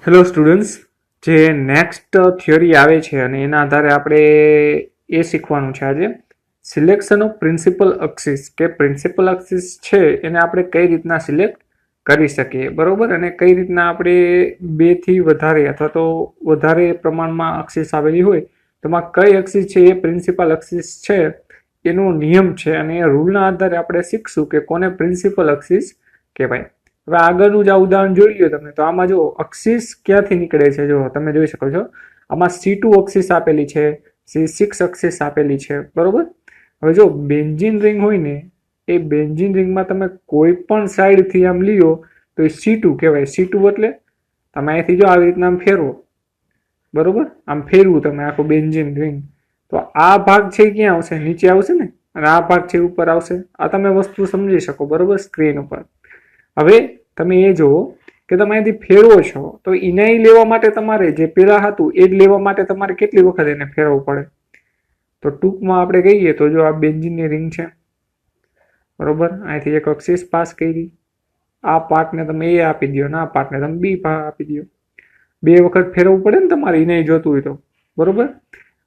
Hello students, જે next theory આવે છે અને એના આધારે આપણે એ શીખવાનું છે આજે સિલેક્શન ઓફ પ્રિન્સિપલ અક્સિસ કે પ્રિન્સિપલ અક્સિસ છે એને આપણે કઈ રીતના સિલેક્ટ કરી શકીએ, બરોબર. અને કઈ રીતના આપણે બેથી વધારે અથવા તો વધારે પ્રમાણમાં અક્સિસ આવેલી હોય તો એમાં કઈ અક્સિસ છે એ પ્રિન્સિપલ અક્સિસ છે એનો નિયમ છે અને એ રૂલના આધારે આપણે શીખશું કે કોને પ્રિન્સિપલ અક્સિસ કહેવાય. હવે આગળનું જ આ ઉદાહરણ જોઈ લો તમે, તો આમાં જો અક્સિસ ક્યાંથી નીકળે છે, જો તમે જોઈ શકો છો આમાં C2 અક્સિસ આપેલી છે, C6 અક્સિસ આપેલી છે, બરોબર. હવે જો બેન્ઝીન રિંગ હોય ને, એ બેન્ઝીન રિંગમાં તમે કોઈ પણ સાઈડથી આમ લ્યો તો એ C2 કહેવાય. C2 એટલે તમે અહીંથી જો આવી રીતના આમ ફેરવો, બરોબર, આમ ફેરવું તમે આખું બેન્ઝીન રિંગ, તો આ ભાગ છે ક્યાં આવશે? નીચે આવશે ને, અને આ ભાગ છે ઉપર આવશે. આ તમે વસ્તુ સમજી શકો, બરોબર, સ્ક્રીન ઉપર. હવે તમે એ જુઓ કે તમે અહીંથી ફેરવો છો તો ઇનાઈ લેવા માટે તમારે જે પેલા હતું એ જ લેવા માટે તમારે કેટલી વખત એને ફેરવવું પડે? તો ટૂંકમાં આપણે કહીએ તો જો આ બેન્ઝીનની રિંગ છે, બરોબર, અહીંથી એક અક્સિસ પાસ કરી, આ પાર્ટને તમે એ આપી દો અને આ પાર્ટને તમે બી આપી દો. બે વખત ફેરવવું પડે ને તમારે ઇનાઈ જોતું હોય તો, બરોબર.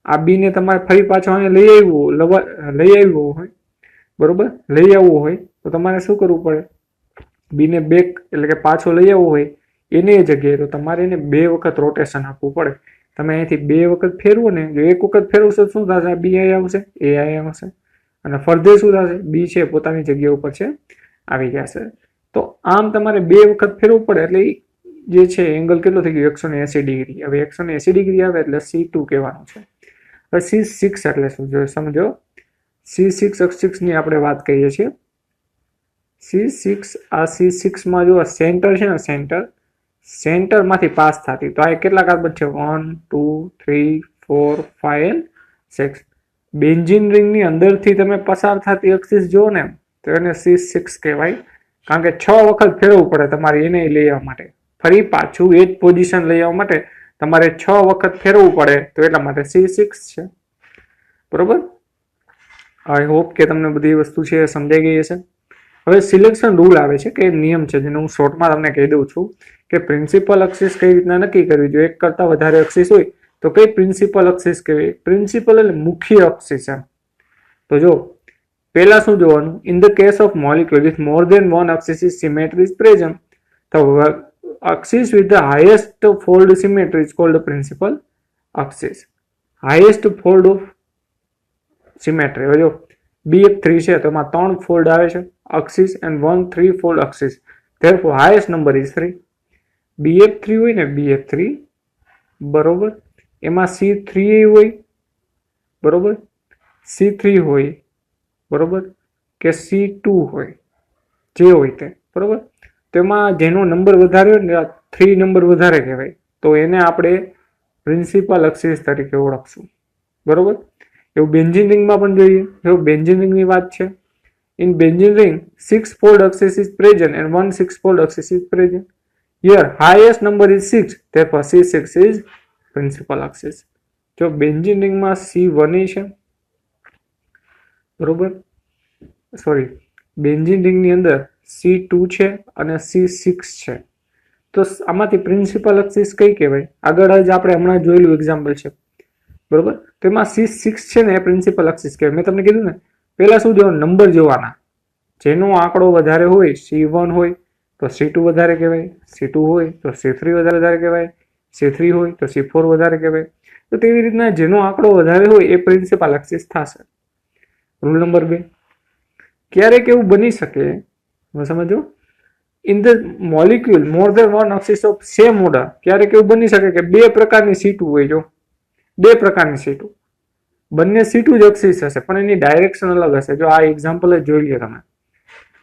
આ બી ને તમારે ફરી પાછો અહીંયા લઈ આવ્યો હોય, બરોબર, લઈ આવવું હોય તો તમારે શું કરવું પડે? બીને બેક એટલે કે પાછો લઈ આવવો હોય એને જગ્યાએ તો તમારે એને બે વખત રોટેશન આપવું પડે. તમે અહીંથી બે વખત ફેરવો ને, જો એક વખત ફેરવશો શું થશે? બી અહીં આવશે, એ અહીં આવશે, અને ફરધે શું થશે? બી છે પોતાની જગ્યા ઉપર છે આવી જશે. તો આમ તમારે બે વખત ફેરવવું પડે એટલે જે છે એંગલ કેટલો થઈ ગયો? 180 ડિગ્રી. હવે 180 ડિગ્રી આવે એટલે C2 કહેવાનું છે. હવે C6 એટલે શું જો સમજો, C6 અક્સિસ ની આપણે વાત કરીએ છીએ. C6 આ C6 માં જો સેન્ટર છે ને, સેન્ટર માંથી પાસ થતી, તો આ કેટલા કાર્બન છે? 1 2 3 4 5 and 6. બેન્ઝીન રિંગ ની અંદરથી તમે પસાર થતી અક્સિસ જો ને તો એને C6 કહેવાય, કારણ કે 6 વખત ફેરવવું પડે તમારે એને લઈ આવવા માટે. ફરી પાછું એ જ પોઝિશન લઈ આવવા માટે તમારે 6 વખત ફેરવવું પડે, તો એટલા માટે C6 છે, બરોબર. આઈ હોપ કે તમને બધી વસ્તુ છે સમજાઈ ગઈ હશે. હવે સિલેક્શન રૂલ આવે છે કે નિયમ છે જેને હું શોર્ટમાં તમને કહી દઉં છું કે પ્રિન્સિપલ અક્સિસ કઈ રીતના નક્કી કરવી જોઈએ. એક કરતા વધારે અક્સિસ હોય તો કઈ પ્રિન્સિપલ અક્સિસ કહેવાય? પ્રિન્સિપલ એટલે મુખ્ય અક્સિસ એમ. તો જો પહેલા શું જોવાનું? In the case of molecule with more than one axis symmetry is present, the axis with the highest fold symmetry is called principal axis. Highest fold of symmetry. હવે જો BF3 છે તો એમાં 3 ફોલ્ડ આવે છે axis and 1 3 fold axis. Therefore highest number is 3. BF3 હોય ને, BF3, બરોબર, એમાં C3 હોય, બરોબર, C3 હોય, બરોબર, કે C2 હોય, જે હોય તે, બરોબર. તો એમાં જેનો નંબર વધારે હોય ને, 3 નંબર વધારે કહેવાય, તો એને આપણે પ્રિન્સિપલ અક્સિસ તરીકે ઓળખશું, બરોબર. એવું બેન્ઝીન રિંગમાં પણ જોઈએ. જો બેન્ઝીન રિંગની વાત છે, in benzene ring 6 fold axis is present and 1 6 fold axis is present. Here highest number is 6, therefore C6 is principal axis. જો બેન્ઝીન રિંગમાં C1 છે, બરોબર, સોરી, બેન્ઝીન રિંગની અંદર C2 છે અને C6 છે, તો આમાંથી પ્રિન્સિપલ અક્સિસ કઈ કહેવાય? આગળ જ આપણે હમણાં જોયેલું એક્ઝામ્પલ છે, બરોબર. તો એમાં C6 છે ને એ પ્રિન્સિપલ અક્સિસ કહેવાય. મેં તમને કીધું ને, પહેલા શું જોવાનું? નંબર જોવાના. જેનો આંકડો વધારે હોય, C1 હોય તો C2 વધારે કહેવાય, C2 હોય તો C3 વધારે કહેવાય, C3 હોય તો C4 વધારે કહેવાય. તો તેવી રીતના જેનો આંકડો વધારે હોય એ પ્રિન્સિપલ અક્સિસ થશે. રૂલ નંબર 2, ક્યારેક એવું બની શકે, સમજો, in the molecule more than one axis of same order, ક્યારેક એવું બની શકે કે બે પ્રકારની C2 હોય. જો બે પ્રકારની C2, બંને C2 જ અક્સિસ હશે પણ એની ડાયરેક્શન અલગ હશે. જો આ એક્ઝામ્પલ જ જોઈ લો તમે.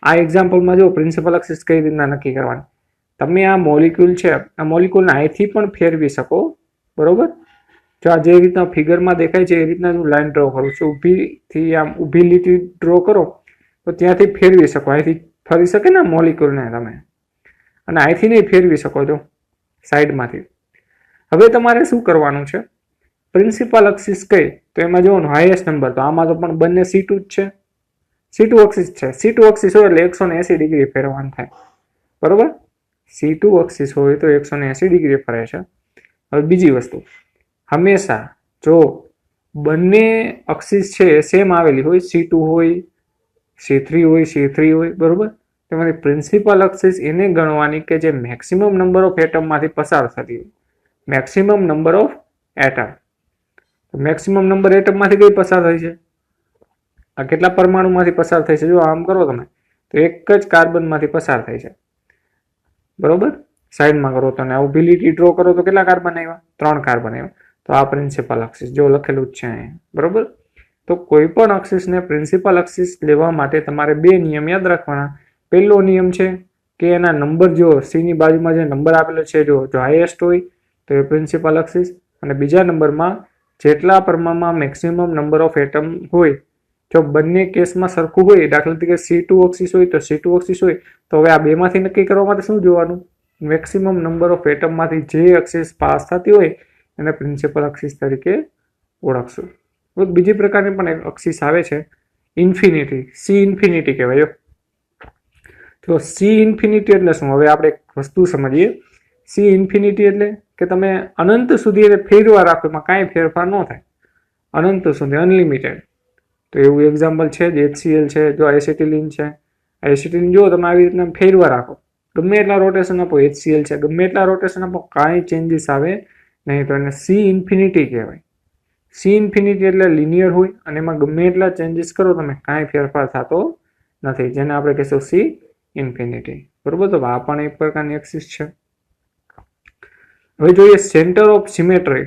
આ એક્ઝામ્પલમાં જો પ્રિન્સિપલ અક્સિસ કઈ રીતના નક્કી કરવાની, તમે આ મોલિક્યુલ છે, આ મોલિક્યુલને અહીંથી પણ ફેરવી શકો, બરોબર. જો આ જે રીતના ફિગરમાં દેખાય છે એ રીતના હું લાઈન ડ્રો કરું છું, ઊભીથી આમ ઊભી લીટી ડ્રો કરો તો ત્યાંથી ફેરવી શકો, અહીંથી ફરી શકે ને મોલિક્યુલને તમે, અને અહીંથી નહીં ફેરવી શકો છો સાઈડમાંથી. હવે તમારે શું કરવાનું છે? પ્રિન્સિપલ અક્સિસ કઈ, તો એમાં જોવાનું હાઈએસ્ટ નંબર, તો આમાં તો પણ બંને C2 જ છે, C2 અક્સિસ છે. C2 અક્સિસ હોય એટલે 180 ડિગ્રી ફેરવવાનું થાય, બરોબર. C2 એક્સિસ હોય તો 180 ડિગ્રી ફરે છે. હવે બીજી વસ્તુ, હંમેશા જો બંને એક્સિસ છે સેમ આવેલી હોય, C2 હોય, C3 હોય, C3 હોય, બરોબર, તમારી પ્રિન્સિપલ એક્સિસ એને ગણવાની કે જે મેક્સિમમ નંબર ઓફ એટમમાંથી પસાર થતી હોય. Maximum number of atom, maximum number એટમમાંથી કઈ પસાર થાય છે? આ કેટલા પરમાણુમાંથી પસાર થાય છે? જો આમ કરો તમે તો એક જ કાર્બનમાંથી પસાર થાય છે, બરોબર. સાઈડમાં કરો તો આવું ઊભી ડ્રો કરો તો કેટલા કાર્બન આવ્યા? 3 કાર્બન આવ્યા. તો આ પ્રિન્સિપલ એક્સિસ જો લખેલું જ છે અહીંયા, બરોબર. તો કોઈ પણ એક્સિસને પ્રિન્સિપલ એક્સિસ લેવા માટે તમારે 2 નિયમ યાદ રાખવાના. પહેલો નિયમ છે કે એના નંબર જો સી ની બાજુમાં જે નંબર આપેલો છે જો હાઈએસ્ટ હોય તો એ પ્રિન્સિપલ એક્સિસ, અને બીજા નંબરમાં જેટલા પ્રમાણમાં મેક્સિમમ નંબર ઓફ એટમ હોય, જો બંને કેસમાં સરખું હોય, દાખલા તરીકે C2 એક્સિસ હોય તો C2 એક્સિસ હોય, તો હવે આ બેમાંથી નક્કી કરવા માટે શું જોવાનું? મેક્સિમમ નંબર ઓફ એટમમાંથી જે એક્સિસ પાસ થતી હોય એને પ્રિન્સિપલ એક્સિસ તરીકે ઓળખશું. બીજી પ્રકારની પણ એક એક્સિસ આવે છે, ઇન્ફિનિટી, C ઇન્ફિનિટી કહેવાય. તો C ઇન્ફિનિટી એટલે શું? હવે આપણે એક વસ્તુ સમજીએ. C ઇન્ફિનિટી એટલે કે તમે અનંત સુધી એને ફેરવા રાખો, એમાં કાંઈ ફેરફાર ન થાય, અનંત સુધી, અનલિમિટેડ. તો એવું એક્ઝામ્પલ છે જ HCl છે, જો એસિટિલિન છે. એસિટિલિન જો તમે આવી રીતના ફેરવા રાખો, ગમે એટલા રોટેશન આપો, HCl છે, ગમે એટલા રોટેશન આપો, કાંઈ ચેન્જીસ આવે નહીં, તો એને C ઇન્ફિનિટી કહેવાય. C ઇન્ફિનિટી એટલે લિનિયર હોય અને એમાં ગમે એટલા ચેન્જીસ કરો તમે, કાંઈ ફેરફાર થતો નથી, જેને આપણે કહીશું C ઇન્ફિનિટી, બરોબર. તો આ પણ એક પ્રકારની એક્સિસ છે. હવે જોઈએ centre of symmetry.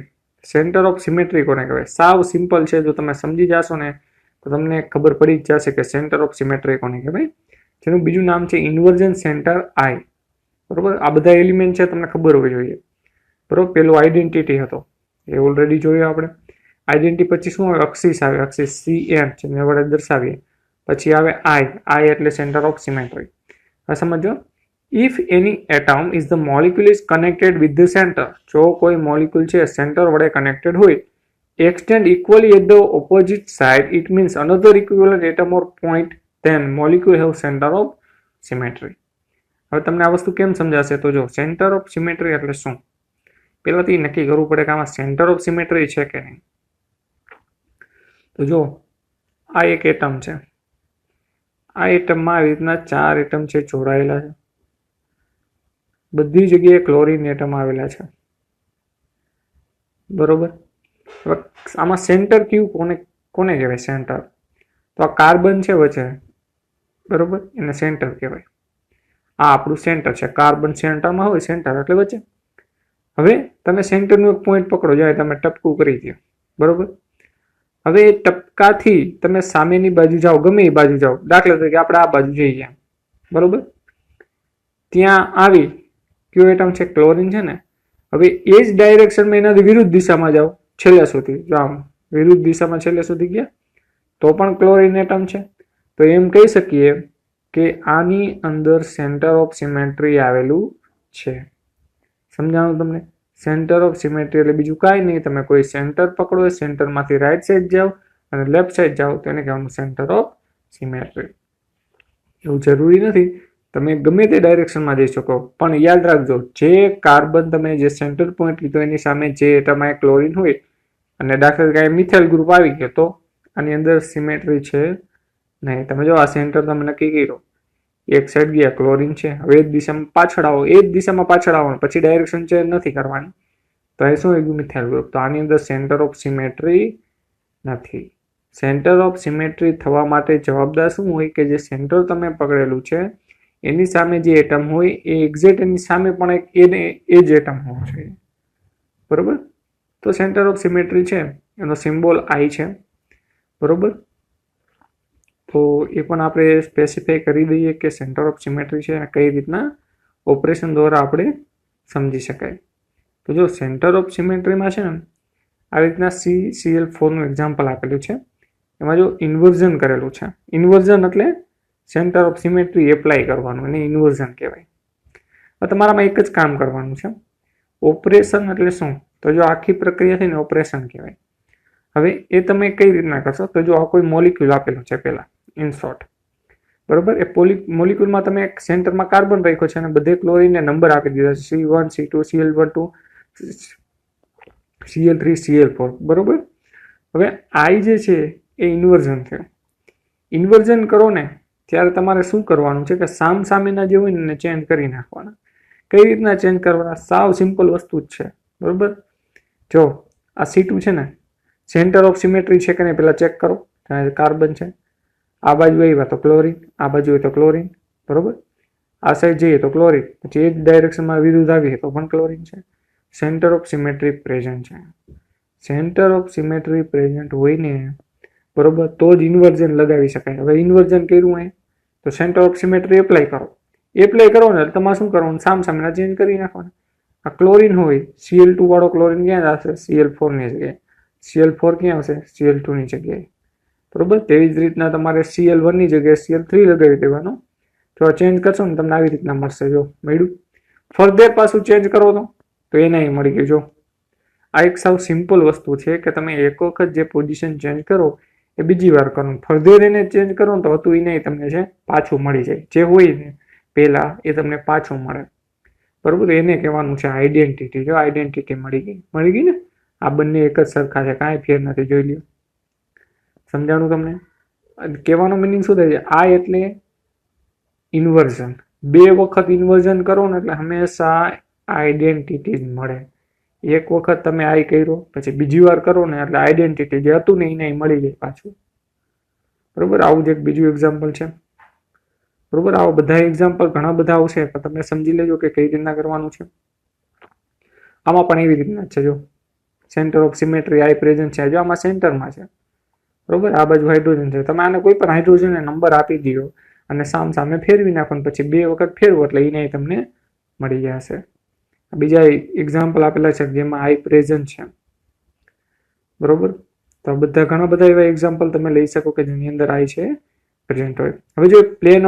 Centre of symmetry કોને કહેવાય? સાવ સિમ્પલ છે, જો તમે સમજી જશો ને તો તમને ખબર પડી જ જશે કે સેન્ટર ઓફ સિમેટ્રી કોને કહેવાય. જેનું બીજું નામ છે ઇન્વર્જન સેન્ટર I, બરોબર. આ બધા એલિમેન્ટ છે તમને ખબર હોવી જોઈએ, બરોબર. પેલું આઈડેન્ટિટી હતો એ ઓલરેડી જોયું આપણે. આઈડેન્ટિટી પછી શું આવે? એક્સિસ આવે, એક્સિસ CN છે ને વડે દર્શાવીએ. પછી આવે I એટલે સેન્ટર ઓફ સિમેટ્રી. હવે સમજો, if any atom is the molecule is connected with the centre, જો કોઈ મોલિક્યુલ છે સેન્ટર વડે કનેક્ટેડ હોય, extend equally at the opposite side, it means another equivalent atom or point, then molecule have center of symmetry. હવે તમને આ વસ્તુ કેમ સમજાશે? તો જો સેન્ટર ઓફ સિમેટ્રી એટલે શું, પહેલાથી નક્કી કરવું પડે કે આમાં સેન્ટર ઓફ સિમેટ્રી છે કે નહીં. તો જો આ એક એટમ છે, આ એટમમાં આવી રીતના 4 એટમ છે જોડાયેલા છે, બધી જગ્યાએ ક્લોરીન એટમ આવેલા છે, બરોબર. આમાં સેન્ટર કયું કોને કહેવાય? સેન્ટર. તો આ કાર્બન છે વચ્ચે, બરોબર, એને સેન્ટર કહેવાય. આ આપણું સેન્ટર છે, કાર્બન સેન્ટરમાં હોય, સેન્ટર એટલે વચ્ચે. હવે તમે સેન્ટરનું એક પોઈન્ટ પકડો, જાય તમે ટપકું કરી દો, બરોબર. હવે એ ટપકાથી તમે સામેની બાજુ જાઓ, ગમે એ બાજુ જાઓ, દાખલા તરીકે આપણે આ બાજુ જઈ ગયા, બરોબર. ત્યાં આવી કયો એટમ છે? ક્લોરીન છે ને. હવે એ જ ડાયરેક્શનમાં એનાથી વિરુદ્ધ દિશામાં જાઓ, છેલ્લે સુધી, જો આમ વિરુદ્ધ દિશામાં છેલ્લે સુધી ગયા તો પણ ક્લોરીન એટમ છે. તો એમ કહી શકીએ કે આની અંદર સેન્ટર ઓફ સિમેટ્રી આવેલું છે. સમજાણું તમને? સેન્ટર ઓફ સિમેટ્રી એટલે બીજું કાંઈ નહીં, તમે કોઈ સેન્ટર પકડો, સેન્ટરમાંથી રાઈટ સાઈડ જાઓ અને લેફ્ટ સાઈડ જાઓ તો એને કહેવાનું સેન્ટર ઓફ સિમેટ્રી. એવું જરૂરી નથી, તમે ગમે તે ડાયરેક્શનમાં જઈ શકો, પણ યાદ રાખજો, જે કાર્બન તમે જે સેન્ટર પોઈન્ટ લીધો એની સામે જે એટમમાં ક્લોરીન હોય, અને દાખલા તરીકે મિથાઇલ ગ્રુપ આવી ગયો તો આની અંદર સિમેટ્રી છે નહીં. તમે જો આ સેન્ટર તમે નક્કી કર્યો, એક સાઈડ ગયા, ક્લોરીન છે, હવે એ જ દિશામાં પાછળ આવો, એ જ દિશામાં પાછળ આવવાનું, પછી ડાયરેક્શન ચેન્જ નથી કરવાની, તો એ શું હોય? Methyl group. તો આની અંદર સેન્ટર ઓફ સિમેટ્રી નથી. સેન્ટર ઓફ સિમેટ્રી થવા માટે જવાબદાર શું હોય? કે જે સેન્ટર તમે પકડેલું છે એની સામે જે એટમ હોય એ એક્ઝેક્ટ એની સામે પણ એ જ એટમ હોવો જોઈએ, બરોબર. તો સેન્ટર ઓફ સિમેટ્રી છે એનો સિમ્બોલ I છે, બરોબર. તો એ પણ આપણે સ્પેસિફાઈ કરી દઈએ કે સેન્ટર ઓફ સિમેટ્રી છે અને કઈ રીતના ઓપરેશન દ્વારા આપણે સમજી શકાય. તો જો સેન્ટર ઓફ સિમેટ્રીમાં છે ને આવી રીતના CCl4નું એક્ઝામ્પલ આપેલું છે, એમાં જો ઇન્વર્ઝન કરેલું છે. ઇન્વર્ઝન એટલે સેન્ટર ઓફ સિમેટ્રી એપ્લાય કરવાનું, એને ઇન્વર્ઝન કહેવાય. હવે તમારામાં એક જ કામ કરવાનું છે, ઓપરેશન એટલે શું? તો જો આખી પ્રક્રિયા છે ને ઓપરેશન કહેવાય. હવે એ તમે કઈ રીતના કરશો? તો જો આ કોઈ મોલિક્યુલ આપેલું છે પહેલા, ઇન શોર્ટ, બરોબર. એ મોલિક્યુલમાં તમે એક સેન્ટરમાં કાર્બન રાખ્યો છે અને બધે ક્લોરીનને નંબર આપી દીધા છે C1 C2 Cl12 Cl3 Cl4. બરોબર. હવે I જે છે એ ઇન્વર્ઝન છે. ઇન્વર્ઝન કરો ને ત્યારે તમારે શું કરવાનું છે કે સામેના જે હોય ને એને ચેન્જ કરી નાખવાના. કઈ રીતના ચેન્જ કરવાના? સાવ સિમ્પલ વસ્તુ જ છે. બરોબર. જો આ C2 છે ને, સેન્ટર ઓફ સિમેટ્રી છે કે નહીં પેલા ચેક કરો. કાર્બન છે, આ બાજુ આવ્યા તો ક્લોરીન, આ બાજુ હોય તો ક્લોરીન. બરોબર. આ સાઈડ જઈએ તો ક્લોરીન, પછી એ જ ડાયરેક્શનમાં વિરુદ્ધ આવીએ તો પણ ક્લોરીન છે. સેન્ટર ઓફ સિમેટ્રી પ્રેઝન્ટ છે. સેન્ટર ઓફ સિમેટ્રી પ્રેઝન્ટ હોય ને, બરોબર, તો જ ઇન્વર્ઝન લગાવી શકાય. હવે ઇન્વર્ઝન કર્યું હોય તો સેન્ટર ઓફ સિમેટ્રી એપ્લાય કરો ને તમારે શું કરવાનું? સામેના ચેન્જ કરી નાખવાના. આ ક્લોરીન હોય, Cl2 વાળો ક્લોરીન ક્યાં આવશે? Cl4 ની જગ્યાએ. Cl4 ક્યાં આવશે? Cl2 ની જગ્યાએ. બરોબર. તેવી જ રીતના તમારે Cl1 ની જગ્યાએ Cl3 લગાવી દેવાનો. જો ચેન્જ કરશો ને તમને આવી રીતના મળશે. જો મળ્યું. ફર્ધર પાછું ચેન્જ કરો તો એને મળી ગયું. જો આ એક સાવ સિમ્પલ વસ્તુ છે કે તમે એક વખત જે પોઝિશન ચેન્જ કરો એ બીજી વાર કરો. ફર્ધર એને ચેન્જ કરો તો હતું એને તમને છે પાછું મળી જાય. જે હોય ને પહેલા એ તમને પાછું મળે. બરોબર. એને કહેવાનું છે આઈડેન્ટિટી. જો આઈડેન્ટિટી મળી ગઈ ને. આ બંને એક જ સરખા છે, કાંઈ ફેર નથી. જોઈ લ્યો. સમજાણું તમને? કહેવાનો મિનિંગ શું થાય છે? આ એટલે ઇન્વર્ઝન. બે વખત ઇન્વર્ઝન કરો ને એટલે હંમેશા આઈડેન્ટિટી જ મળે. એક વખત તમે આઈ કર્યો પછી બીજી વાર કરો ને એટલે આઈડેન્ટિટી જે હતું ને એને મળી જાય પાછું. બરોબર. આવું જ એક બીજું એક્ઝામ્પલ છે. બરોબર. આવા બધા એક્ઝામ્પલ ઘણા બધા આવશે પણ તમે સમજી લેજો કે કઈ રીતના કરવાનું છે. આમાં પણ એવી રીતના છે. જો centre of symmetry I present છે. જો આમાં સેન્ટરમાં છે. બરોબર. આ બાજુ હાઇડ્રોજન છે. તમે આને કોઈ પણ હાઇડ્રોજનને નંબર આપી દો અને સામે ફેરવી નાખો પછી બે વખત ફેરવો એટલે એને તમને મળી જશે. બીજા એક્ઝામ્પલ આપેલા છે જેમાં આઈ પ્રેઝન્ટ છે. બરોબર. તો બધા ઘણા બધા એવા એક્ઝામ્પલ તમે લઈ શકો કે જેની અંદર આઈ છે પ્રેઝન્ટ હોય. હવે જો પ્લેન